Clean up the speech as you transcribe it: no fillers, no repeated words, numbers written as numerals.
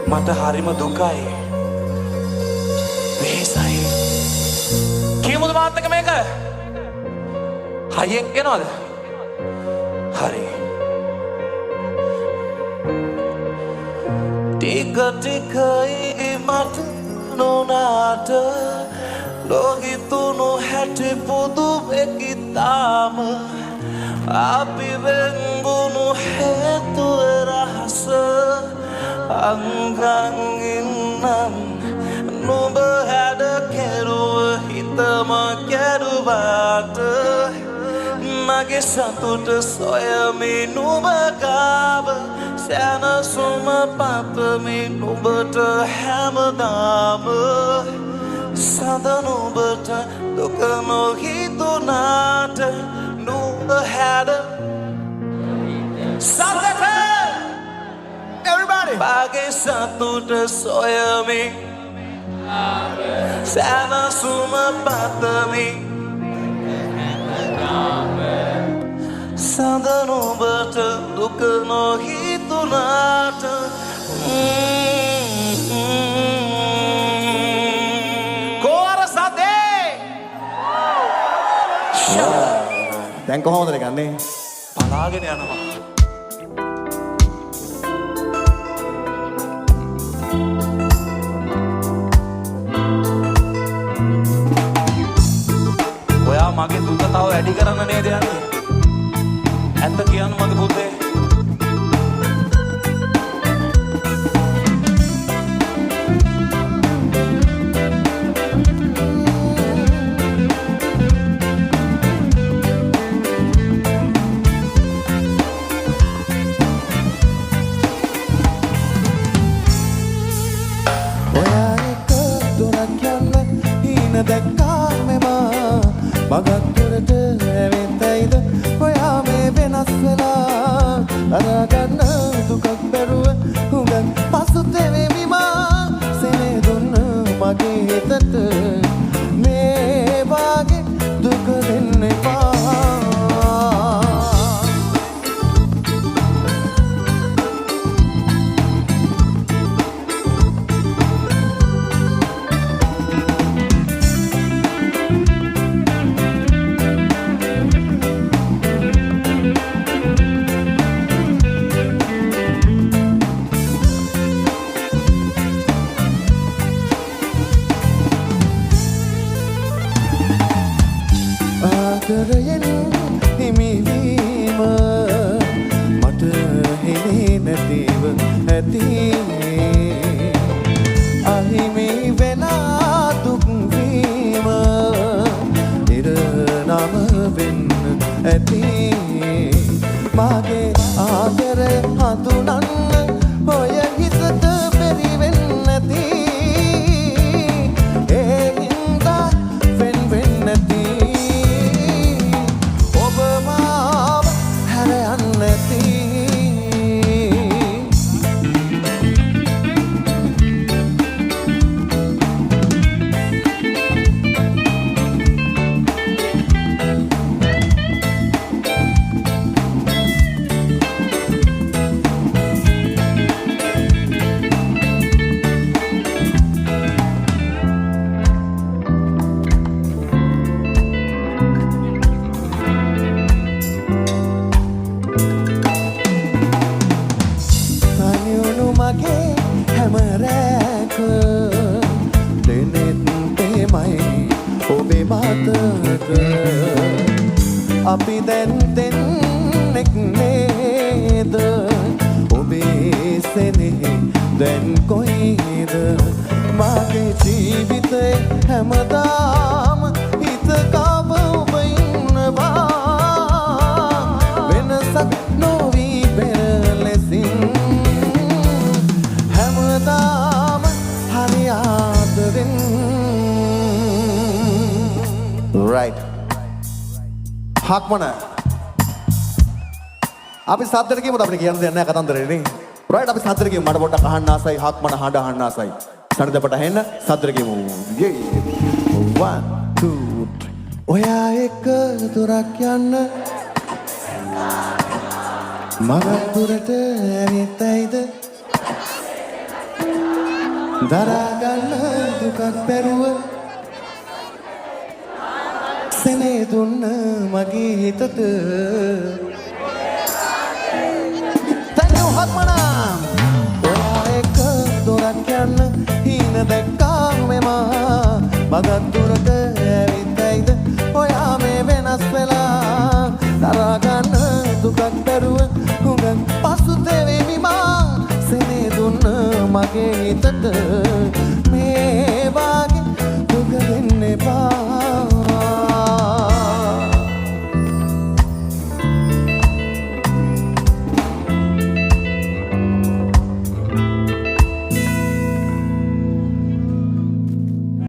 මට හරිම දුකයි වෙහෙසයි කියමුද මාත් එක්ක මේක හයියෙන් කියනවද හරි ටික ටිකයි මට නොනාට ලෝහිතුණු හැටි පුදු වෙකිතාම අපි වෙන්ගුණු හේතුව රහස අංගංගින්නම් නුඹ හැඩ කෙරුව හිතම කැරුවාට මගේ සතුට සොයමි නුඹ ගාව සැනසුම පතමි නුඹට හැමදාම සද නුඹට දුක නොහිතුනාට නුඹ හැඩ සතට everybody මගේ සතුට සොයමි සැනසුම පතමි සඳ නුඹට දුක නොහිතුනාට කෝර සතේ දැන් කොහොමද ගන්නේ පලාගෙන යනවා ඔයා මගේ දුක තව වැඩි කරන්න නේද යන්නේ ඇත්ත කියන්න මගේ පුතේ ඔයා එක දොරක් යන්න හීන දැක්කා මෙමා මගක් දුරට ඇවිත්තයිද ඔයා මේ වෙනස් වෙලා අරගන්න දුකක් බැරුව හුඟක් පසුතැවෙමිමා සෙනේ දුන්න මගේ හිතට මේ වාගේ දුක දෙන්න එපා ආදරයෙන් හිමිවීම මට හිමි නැතිව ඇති අහිමි වෙලා දුක්වීම ඉරනම වෙන්න ඇති මගේ ආදරය හඳුනන්න ඔය හිතට බැරි වෙන්න ඇති ඒ හින්දා වෙන් වෙන්න ඇති මගේ හැමරෑක දෙනෙත් තෙමයි ඔබේ මතක අපි දැන් දෙන්නෙක් නේද ඔබේ සෙනෙහි දැන් කොයිද මගේ ජීවිතේ හැමදාම හිත කව ඔබ ඉන්නවා වෙනසක් නොවී පෙර ලෙසින් හැමදාම හරි ආදරෙන් right හක්මන අපි සද්දට කියමුද අපිට කියන්න දෙයක් නැහැ කතන්දරේ නේ right අපි සද්දට කියමු මට පොඩ්ඩක් අහන්න ආසයි හක්මන හඬ අහන්න ආසයි සනදපට හෙන්න සද්දට කියමු 1 2 3 ඔයා එක දොරක් යන්න මගක් දුරට ඇවිත් ඇයිද දරාගන්න දුකක් බැරුව සෙනේ දුන්න මගේ හිතට තැන්යු හත්මනා ඔයා එක දොරක් යන්න හීන දැක්කා මෙමා මගක් දුරට ඇවිත් ඇයිද ඔයා මේ වෙනස් වෙලා දරාගන්න දුකක් බැරුව හුඟක් පසුතැවෙමි මා සෙනේ දුන්න මගේ හිතට